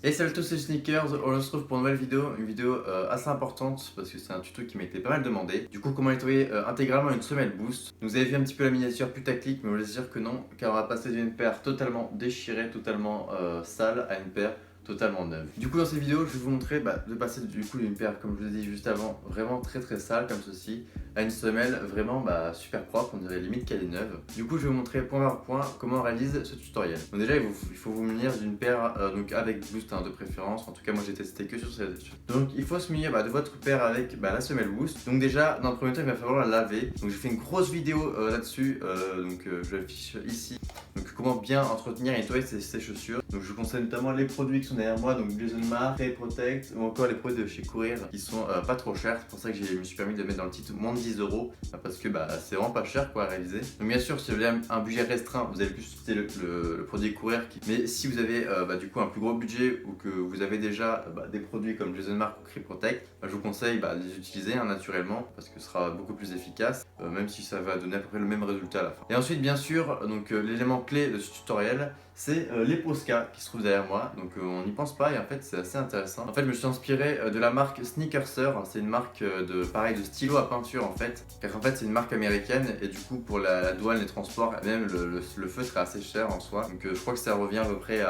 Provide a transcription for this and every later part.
Et salut à tous les sneakers, on se retrouve pour une nouvelle vidéo, assez importante parce que c'est un tuto qui m'a été pas mal demandé. Du coup, comment nettoyer intégralement une semelle boost. Donc, vous avez vu un petit peu la miniature putaclic, mais on va dire que non, car on va passer d'une paire totalement déchirée, totalement sale, à une paire totalement neuve. Du coup, dans cette vidéo, je vais vous montrer de passer du coup d'une paire, comme je vous ai dit juste avant, vraiment très sale comme ceci, à une semelle vraiment super propre, on dirait limite qu'elle est neuve. Du coup, je vais vous montrer point par point comment on réalise ce tutoriel. Donc déjà, il faut vous munir d'une paire donc avec boost de préférence. En tout cas, moi j'ai testé que sur cette. Donc il faut se munir de votre paire avec la semelle boost. Donc déjà, dans le premier temps, il va falloir la laver. Donc j'ai fait une grosse vidéo là-dessus, je l'affiche ici. Donc comment bien entretenir et nettoyer ces chaussures. Donc je vous conseille notamment les produits qui sont derrière moi, donc Jason Mark, Ray Protect, ou encore les produits de chez Courir qui sont pas trop chers. C'est pour ça que je me suis permis de mettre dans le titre moins de 10 euros parce que c'est vraiment pas cher à réaliser. Donc bien sûr, si vous avez un budget restreint, vous allez plus utiliser le produit Courir. Mais si vous avez du coup un plus gros budget ou que vous avez déjà des produits comme Jason Mark ou Ray Protect, je vous conseille de les utiliser naturellement parce que ce sera beaucoup plus efficace, même si ça va donner à peu près le même résultat à la fin. Et ensuite, bien sûr, l'élément clé de ce tutoriel, c'est les Posca qui se trouvent derrière moi. Donc on n'y pense pas et en fait c'est assez intéressant. En fait, je me suis inspiré de la marque Sneakerser. C'est une marque de stylo à peinture en fait. Car en fait c'est une marque américaine et du coup pour la douane, les transports, même le feutre est assez cher en soi. Donc je crois que ça revient à peu près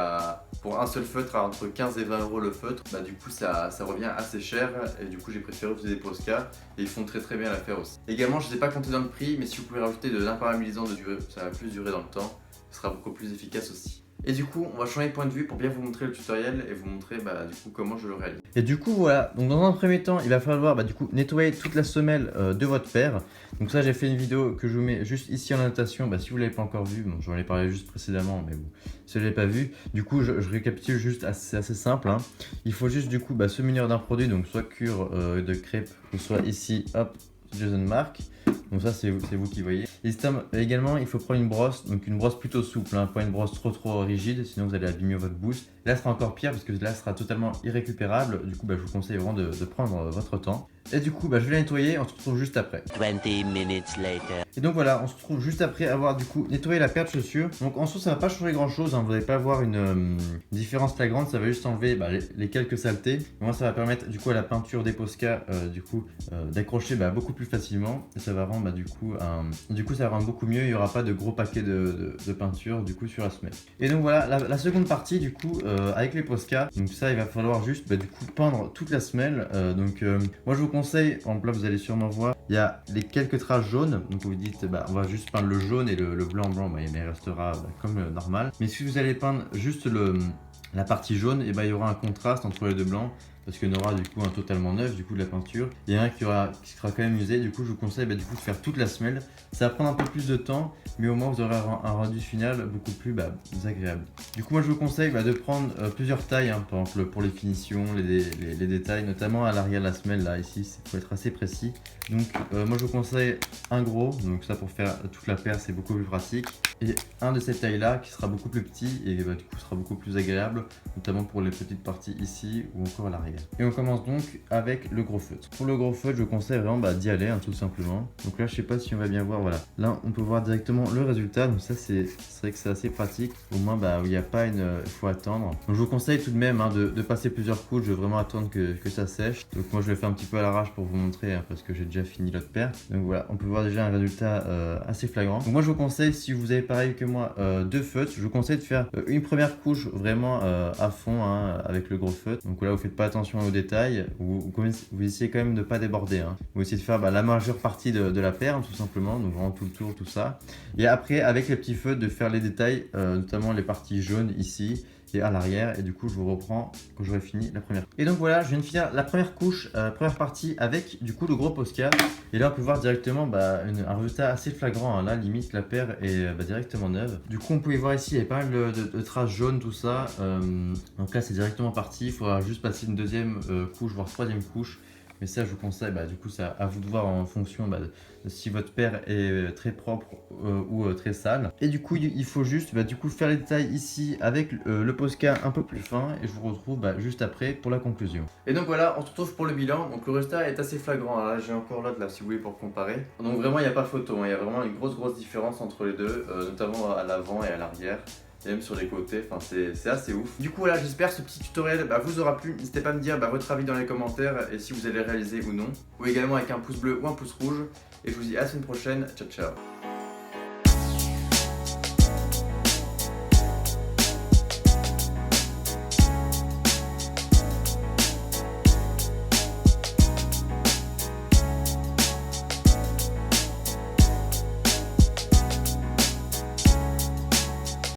pour un seul feutre à entre 15 et 20 euros le feutre. Du coup ça revient assez cher et du coup j'ai préféré utiliser des Posca et ils font très bien l'affaire aussi. Également, je ne sais pas compter dans le prix, mais si vous pouvez rajouter de l'imperméabilisant de durée, ça va plus durer dans le temps. Ce sera beaucoup plus efficace aussi. Et du coup, on va changer de point de vue pour bien vous montrer le tutoriel et vous montrer du coup comment je le réalise. Et du coup, voilà, donc dans un premier temps, il va falloir du coup nettoyer toute la semelle de votre paire. Donc ça, j'ai fait une vidéo que je vous mets juste ici en annotation. Si vous ne l'avez pas encore vue, bon, j'en ai parlé juste précédemment, mais bon, si vous ne l'avez pas vu, du coup, je récapitule juste, c'est assez simple. Il faut juste du coup se munir d'un produit, donc soit cure de crêpe, ou soit ici, hop, Jason Mark. Donc ça c'est vous qui voyez. Et également il faut prendre une brosse, donc une brosse plutôt souple, pas une brosse trop rigide, sinon vous allez abîmer votre boost. Là ce sera encore pire parce que là ce sera totalement irrécupérable. Du coup je vous conseille vraiment de prendre votre temps. Et du coup je vais la nettoyer, on se retrouve juste après. 20 minutes later. Et donc voilà, on se retrouve juste après avoir du coup nettoyé la paire de chaussures. Donc en soi ça va pas changer grand chose, vous n'allez pas avoir une différence flagrante, ça va juste enlever les quelques saletés. Moi ça va permettre du coup à la peinture des Posca d'accrocher beaucoup plus facilement. Et ça va rendre ça va rendre beaucoup mieux, il n'y aura pas de gros paquets de peinture du coup sur la semelle. Et donc voilà, la seconde partie du coup avec les Posca, donc ça il va falloir juste du coup peindre toute la semelle. Moi je vous conseille, en là vous allez sûrement voir, il y a les quelques traces jaunes, donc vous dites on va juste peindre le jaune et le blanc, il restera comme normal. Mais si vous allez peindre juste la partie jaune, il y aura un contraste entre les deux blancs parce qu'il y en aura du coup un totalement neuf du coup de la peinture. Il y en a un qui sera quand même usé, du coup je vous conseille de faire toute la semelle. Ça va prendre un peu plus de temps, mais au moins vous aurez un rendu final beaucoup plus agréable. Du coup moi je vous conseille de prendre plusieurs tailles, par exemple pour les finitions, les détails, notamment à l'arrière de la semelle là ici, il faut être assez précis. Donc moi je vous conseille un gros, donc ça pour faire toute la paire c'est beaucoup plus pratique. Et un de cette taille là qui sera beaucoup plus petit et du coup sera beaucoup plus agréable, notamment pour les petites parties ici ou encore à l'arrière. Et on commence donc avec le gros feutre. Pour le gros feutre je vous conseille vraiment d'y aller tout simplement. Donc là je sais pas si on va bien voir, voilà. Là on peut voir directement le résultat, donc ça c'est vrai que c'est assez pratique. Au moins il n'y a pas il faut attendre. Donc je vous conseille tout de même de passer plusieurs couches, je veux vraiment attendre que ça sèche. Donc moi je le fais un petit peu à l'arrache pour vous montrer parce que j'ai déjà fini l'autre paire. Donc voilà, on peut voir déjà un résultat assez flagrant. Donc moi je vous conseille, si vous avez pareil que moi deux feutres, je vous conseille de faire une première couche vraiment à fond avec le gros feutre. Donc là vous faites pas attention aux détails, vous essayez quand même de pas déborder. Vous essayez de faire la majeure partie de la paire tout simplement, donc vraiment tout le tour, tout ça. Et après avec les petits feutres de faire les détails, notamment les parties jaunes ici et à l'arrière, et du coup je vous reprends quand j'aurai fini la première. Et donc voilà, je viens de finir la première couche, première partie avec du coup le gros Posca. Et là on peut voir directement un résultat assez flagrant, là limite la paire est directement neuve. Du coup on peut y voir ici, il y a pas mal de traces jaunes, tout ça. Donc là c'est directement parti, il faudra juste passer une deuxième couche, voire troisième couche. Mais ça je vous conseille, du coup c'est à vous de voir en fonction de si votre paire est très propre ou très sale. Et du coup il faut juste du coup faire les détails ici avec le Posca un peu plus fin. Et je vous retrouve juste après pour la conclusion. Et donc voilà, on se retrouve pour le bilan. Donc le résultat est assez flagrant, là j'ai encore l'autre là si vous voulez pour comparer. Donc vraiment il n'y a pas photo, il y a vraiment une grosse différence entre les deux, notamment à l'avant et à l'arrière. et même sur les côtés, enfin c'est assez ouf. Du coup voilà, j'espère que ce petit tutoriel vous aura plu. N'hésitez pas à me dire votre avis dans les commentaires et si vous allez réaliser ou non. Ou également avec un pouce bleu ou un pouce rouge. Et je vous dis à la semaine prochaine, ciao ciao.